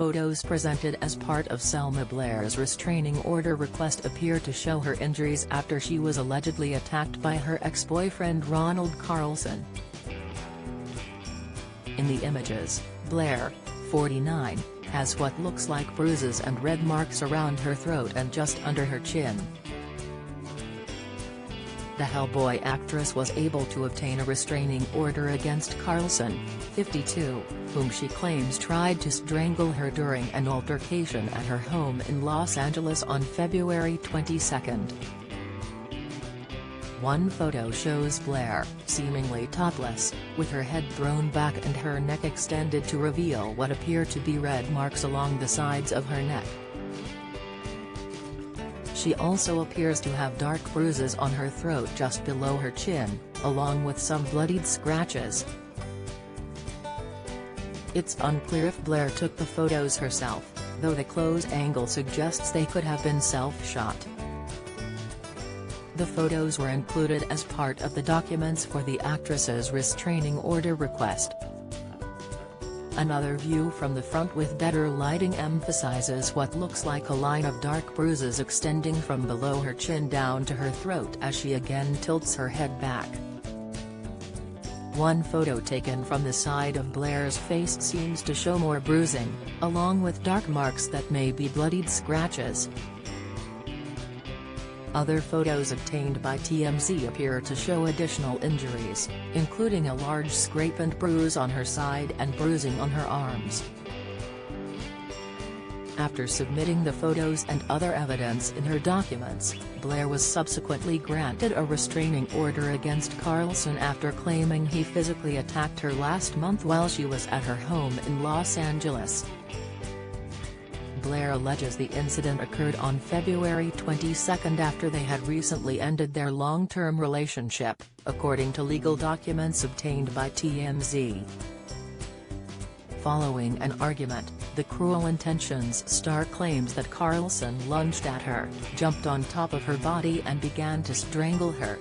photos presented as part of Selma Blair's restraining order request appear to show her injuries after she was allegedly attacked by her ex-boyfriend Ronald Carlson. In the images, Blair, 49, has what looks like bruises and red marks around her throat and just under her chin. The Hellboy actress was able to obtain a restraining order against Carlson, 52, whom she claims tried to strangle her during an altercation at her home in Los Angeles on February 22. One photo shows Blair, seemingly topless, with her head thrown back and her neck extended to reveal what appear to be red marks along the sides of her neck. She also appears to have dark bruises on her throat just below her chin, along with some bloodied scratches. It's unclear if Blair took the photos herself, though the close angle suggests they could have been self-shot. The photos were included as part of the documents for the actress's restraining order request. Another view from the front with better lighting emphasizes what looks like a line of dark bruises extending from below her chin down to her throat as she again tilts her head back. One photo taken from the side of Blair's face seems to show more bruising, along with dark marks that may be bloodied scratches. Other photos obtained by TMZ appear to show additional injuries, including a large scrape and bruise on her side and bruising on her arms. After submitting the photos and other evidence in her documents, Blair was subsequently granted a restraining order against Carlson after claiming he physically attacked her last month while she was at her home in Los Angeles. Blair alleges the incident occurred on February 22 after they had recently ended their long-term relationship, according to legal documents obtained by TMZ. Following an argument, the Cruel Intentions star claims that Carlson lunged at her, jumped on top of her body and began to strangle her.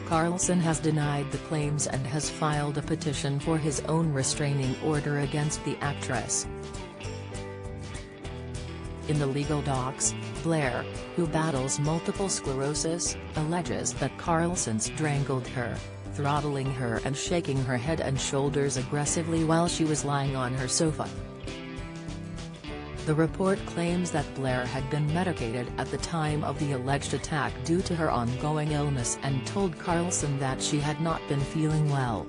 Carlson has denied the claims and has filed a petition for his own restraining order against the actress. In the legal docs, Blair, who battles multiple sclerosis, alleges that Carlson strangled her, throttling her and shaking her head and shoulders aggressively while she was lying on her sofa. The report claims that Blair had been medicated at the time of the alleged attack due to her ongoing illness and told Carlson that she had not been feeling well.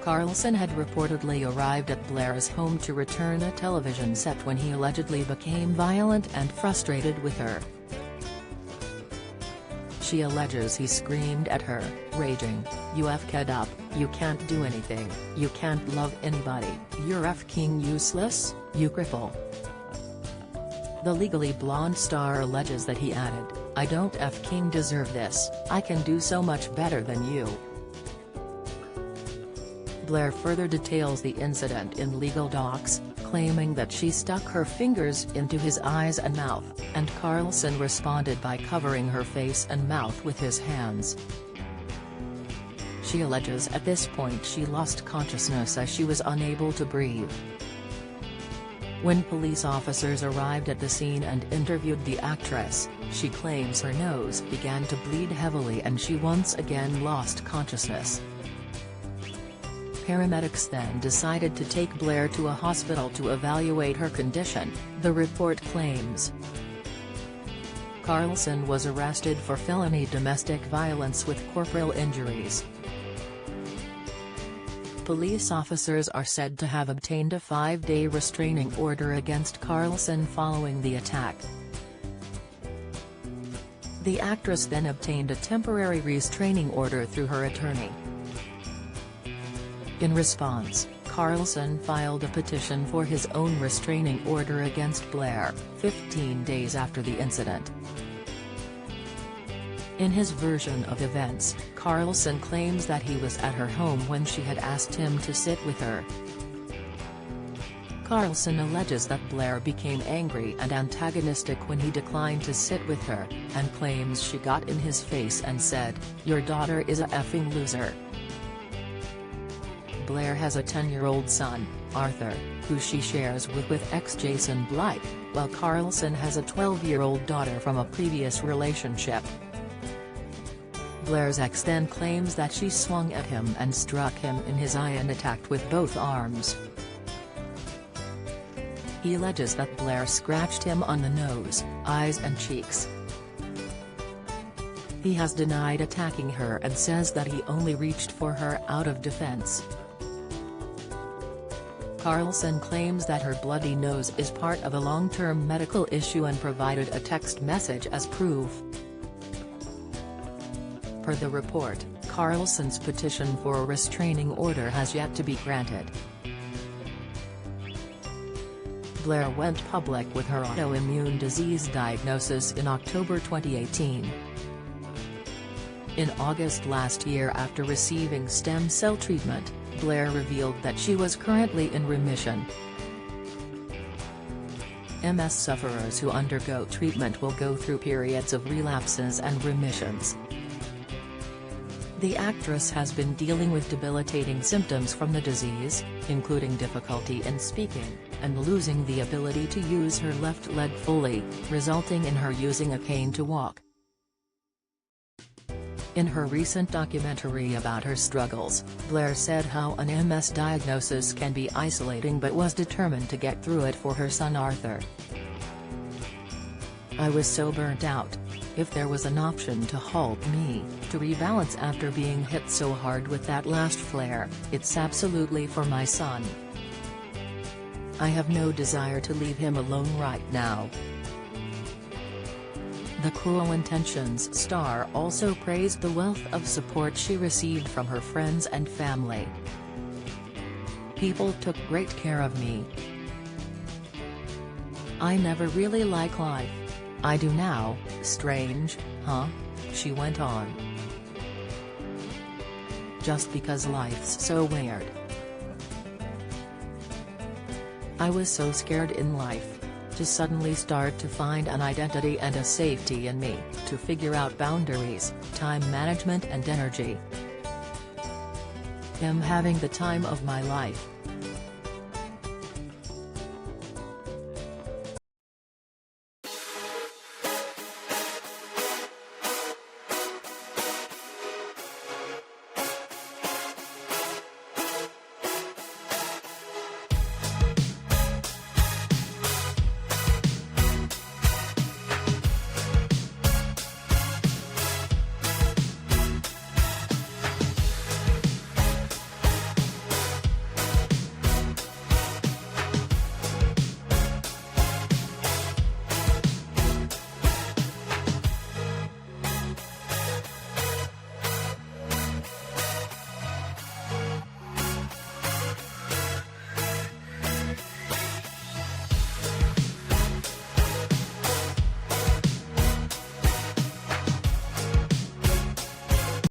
Carlson had reportedly arrived at Blair's home to return a television set when he allegedly became violent and frustrated with her. She alleges he screamed at her, raging, "You f***ed up, you can't do anything, you can't love anybody, you're f***ing useless, you cripple." The Legally Blonde star alleges that he added, "I don't f***ing deserve this, I can do so much better than you." Blair further details the incident in legal docs, claiming that she stuck her fingers into his eyes and mouth, and Carlson responded by covering her face and mouth with his hands. She alleges at this point she lost consciousness as she was unable to breathe. When police officers arrived at the scene and interviewed the actress, she claims her nose began to bleed heavily and she once again lost consciousness. Paramedics then decided to take Blair to a hospital to evaluate her condition, the report claims. Carlson was arrested for felony domestic violence with corporal injuries. Police officers are said to have obtained a 5-day restraining order against Carlson following the attack. The actress then obtained a temporary restraining order through her attorney. In response, Carlson filed a petition for his own restraining order against Blair, 15 days after the incident. In his version of events, Carlson claims that he was at her home when she had asked him to sit with her. Carlson alleges that Blair became angry and antagonistic when he declined to sit with her, and claims she got in his face and said, "Your daughter is a effing loser." Blair has a 10-year-old son, Arthur, who she shares with ex-Jason Blair, while Carlson has a 12-year-old daughter from a previous relationship. Blair's ex then claims that she swung at him and struck him in his eye and attacked with both arms. He alleges that Blair scratched him on the nose, eyes and cheeks. He has denied attacking her and says that he only reached for her out of defense. Carlson claims that her bloody nose is part of a long-term medical issue and provided a text message as proof. Per the report, Carlson's petition for a restraining order has yet to be granted. Blair went public with her autoimmune disease diagnosis in October 2018. In August last year, after receiving stem cell treatment, Blair revealed that she was currently in remission. MS sufferers who undergo treatment will go through periods of relapses and remissions. The actress has been dealing with debilitating symptoms from the disease, including difficulty in speaking, and losing the ability to use her left leg fully, resulting in her using a cane to walk. In her recent documentary about her struggles, Blair said how an MS diagnosis can be isolating but was determined to get through it for her son Arthur. "I was so burnt out. If there was an option to help me, to rebalance after being hit so hard with that last flare, it's absolutely for my son. I have no desire to leave him alone right now." The Cruel Intentions star also praised the wealth of support she received from her friends and family. "People took great care of me. I never really liked life. I do now, strange, huh?" she went on. "Just because life's so weird. I was so scared in life. To suddenly start to find an identity and a safety in me, to figure out boundaries, time management and energy. I'm having the time of my life."